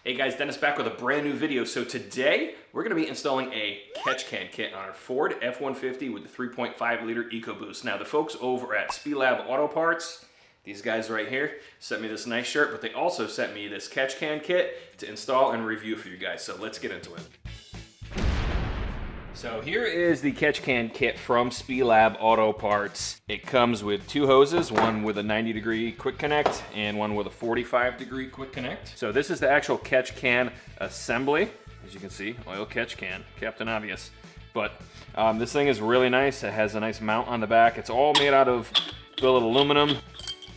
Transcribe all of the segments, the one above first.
Hey guys, Dennis back with a brand new video. So today we're going to be installing a catch can kit on our Ford F-150 with the 3.5 liter EcoBoost. Now the folks over at Spelab Auto Parts, these guys right here, sent me this nice shirt, but they also sent me this catch can kit to install and review for you guys. So let's get into it. So here is the catch can kit from Spelab Auto Parts. It comes with two hoses, one with a 90-degree quick connect and one with a 45-degree quick connect. So this is the actual catch can assembly. As you can see, oil catch can, Captain Obvious. But this thing is really nice. It has a nice mount on the back. It's all made out of billet aluminum.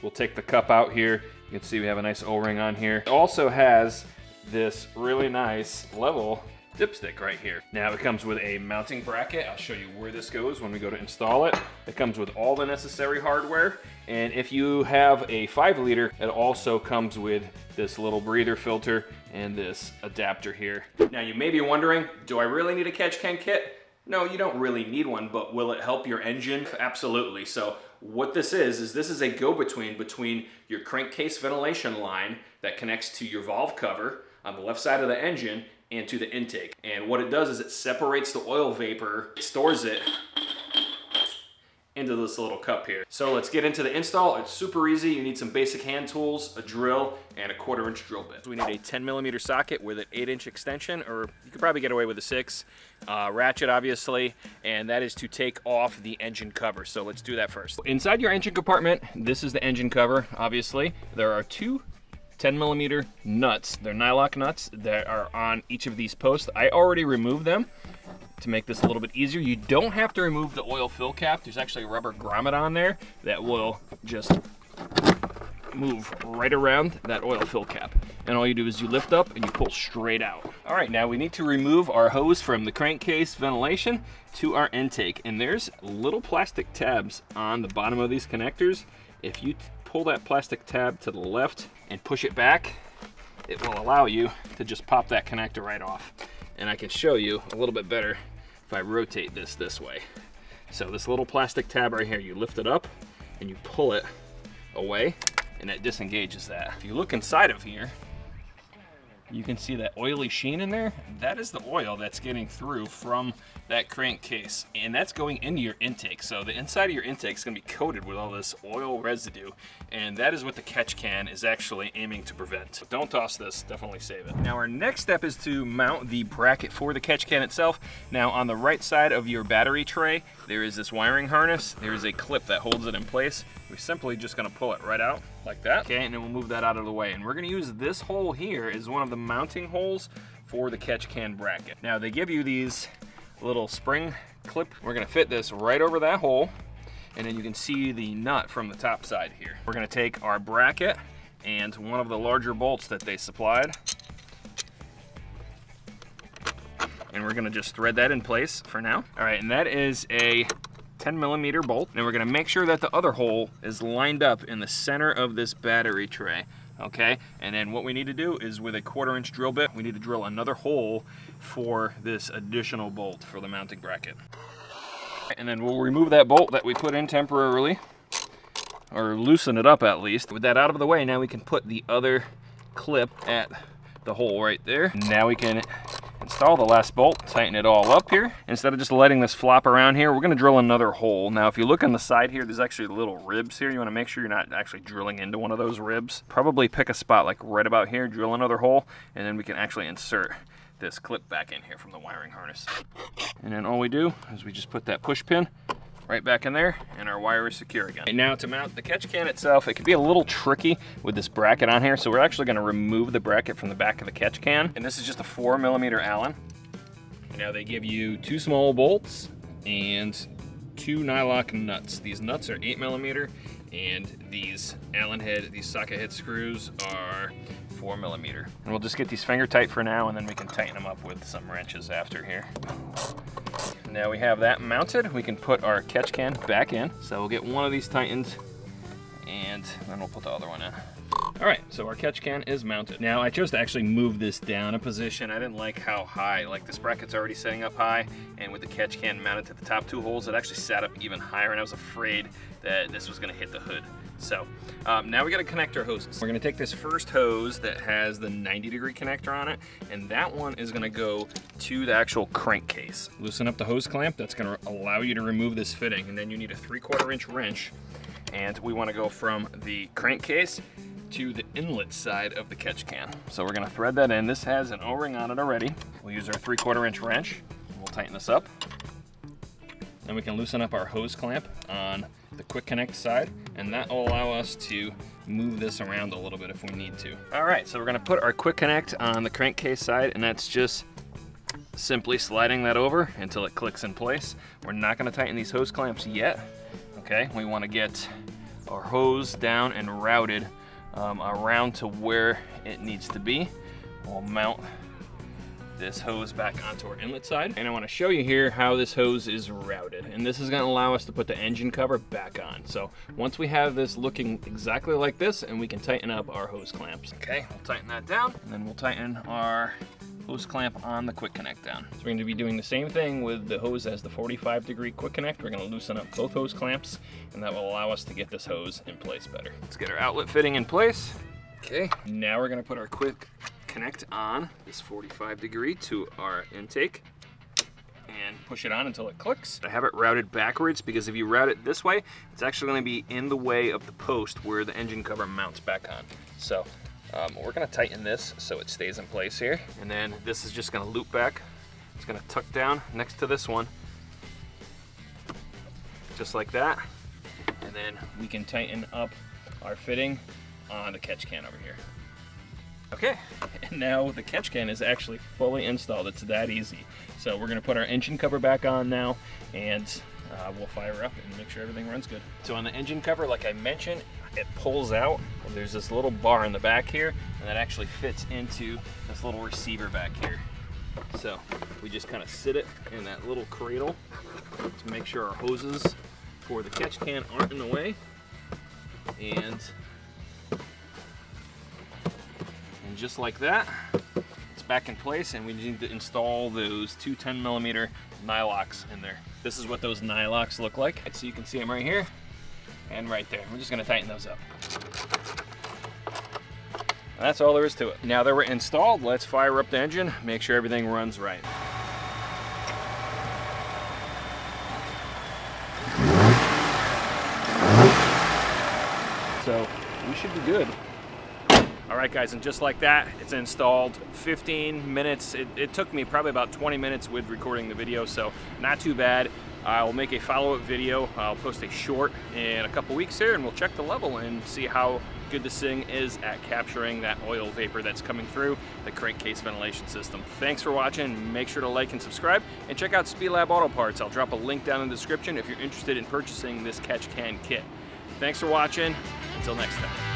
We'll take the cup out here. You can see we have a nice O-ring on here. It also has this really nice level dipstick right here. Now it comes with a mounting bracket. I'll show you where this goes when we go to install it. It comes with all the necessary hardware. And if you have a 5 liter, it also comes with this little breather filter and this adapter here. Now you may be wondering, do I really need a catch can kit? No, you don't really need one, but will it help your engine? Absolutely. So what this is this is a go-between between your crankcase ventilation line that connects to your valve cover on the left side of the engine and to the intake. And what it does is it separates the oil vapor, stores it into this little cup here. So let's get into the install. It's super easy. You need some basic hand tools, a drill, and a 1/4 inch drill bit. So we need a 10mm socket with an 8-inch extension, or you could probably get away with a 6. Ratchet, obviously, and that is to take off the engine cover. So let's do that first. Inside your engine compartment, this is the engine cover, obviously. There are two 10mm nuts. They're nylock nuts that are on each of these posts. I already removed them to make this a little bit easier. You don't have to remove the oil fill cap. There's actually a rubber grommet on there that will just move right around that oil fill cap. And all you do is you lift up and you pull straight out. All right, now we need to remove our hose from the crankcase ventilation to our intake. And there's little plastic tabs on the bottom of these connectors. If you pull that plastic tab to the left and push it back, it will allow you to just pop that connector right off. And I can show you a little bit better if I rotate this way. So this little plastic tab right here, you lift it up and you pull it away and it disengages that. If you look inside of here, you can see that oily sheen in there. That is the oil that's getting through from that crankcase, and that's going into your intake. So the inside of your intake is going to be coated with all this oil residue, and that is what the catch can is actually aiming to prevent. So don't toss this, definitely save it. Now our next step is to mount the bracket for the catch can itself. Now on the right side of your battery tray, there is this wiring harness. There is a clip that holds it in place. We're simply just going to pull it right out like that. Okay, and then we'll move that out of the way. And we're going to use this hole here as one of the mounting holes for the catch can bracket. Now they give you these little spring clip. We're going to fit this right over that hole, and then you can see the nut from the top side here. We're going to take our bracket and one of the larger bolts that they supplied, and we're going to just thread that in place for now. All right, and that is a 10mm bolt. And we're going to make sure that the other hole is lined up in the center of this battery tray. Okay, and then what we need to do is with a 1/4 inch drill bit, we need to drill another hole for this additional bolt for the mounting bracket. And then we'll remove that bolt that we put in temporarily, or loosen it up at least. With that out of the way, now we can put the other clip at the hole right there. Now we can install the last bolt, tighten it all up here. Instead of just letting this flop around here, we're going to drill another hole. Now if you look on the side here, there's actually little ribs here. You want to make sure you're not actually drilling into one of those ribs. Probably pick a spot like right about here, drill another hole, and then we can actually insert this clip back in here from the wiring harness. And then all we do is we just put that push pin right back in there, and our wire is secure again. And now to mount the catch can itself, it can be a little tricky with this bracket on here, so we're actually going to remove the bracket from the back of the catch can. And this is just a 4mm Allen. Now they give you 2 small bolts and 2 nylock nuts. These nuts are 8mm, and these Allen head, these socket head screws are 4mm. And we'll just get these finger tight for now, and then we can tighten them up with some wrenches after here. Now we have that mounted, we can put our catch can back in. So we'll get one of these tightened, and then we'll put the other one in. All right, so our catch can is mounted. Now I chose to actually move this down a position. I didn't like how high, like this bracket's already setting up high, and with the catch can mounted to the top 2 holes, it actually sat up even higher, and I was afraid that this was gonna hit the hood. So now we got to connect our hoses. We're going to take this first hose that has the 90-degree connector on it, and that one is going to go to the actual crankcase. Loosen up the hose clamp. That's going to allow you to remove this fitting, and then you need a 3/4 inch wrench, and we want to go from the crankcase to the inlet side of the catch can. So we're going to thread that in. This has an O-ring on it already. We'll use our 3/4 inch wrench, and we'll tighten this up. Then we can loosen up our hose clamp on the quick connect side, and that will allow us to move this around a little bit if we need to. All right, so we're gonna put our quick connect on the crankcase side, and that's just simply sliding that over until it clicks in place. We're not gonna tighten these hose clamps yet, okay? We wanna get our hose down and routed around to where it needs to be. We'll mount this hose back onto our inlet side, and I want to show you here how this hose is routed, and this is going to allow us to put the engine cover back on. So once we have this looking exactly like this, and we can tighten up our hose clamps. Okay, we'll tighten that down, and then we'll tighten our hose clamp on the quick connect down. So we're going to be doing the same thing with the hose as the 45-degree quick connect. We're going to loosen up both hose clamps, and that will allow us to get this hose in place better. Let's get our outlet fitting in place. Okay, now we're going to put our quick connect on this 45-degree to our intake and push it on until it clicks. I have it routed backwards because if you route it this way, it's actually going to be in the way of the post where the engine cover mounts back on. So we're going to tighten this so it stays in place here, and then this is just going to loop back. It's going to tuck down next to this one, just like that, and then we can tighten up our fitting on the catch can over here. Okay, and now the catch can is actually fully installed. It's that easy. So we're gonna put our engine cover back on now, and we'll fire up and make sure everything runs good. So on the engine cover, like I mentioned, it pulls out, and there's this little bar in the back here, and that actually fits into this little receiver back here. So we just kind of sit it in that little cradle to make sure our hoses for the catch can aren't in the way, and just like that, it's back in place, and we need to install those two 10mm nylocks in there. This is what those nylocks look like. So you can see them right here and right there. We're just gonna tighten those up. And that's all there is to it. Now that we're installed, let's fire up the engine, make sure everything runs right. So we should be good. All right, guys, and just like that, it's installed. 15 minutes. It took me probably about 20 minutes with recording the video, so not too bad. I'll make a follow-up video. I'll post a short in a couple weeks here, and we'll check the level and see how good this thing is at capturing that oil vapor that's coming through the crankcase ventilation system. Thanks for watching. Make sure to like and subscribe, and check out Spelab Auto Parts. I'll drop a link down in the description if you're interested in purchasing this catch can kit. Thanks for watching. Until next time.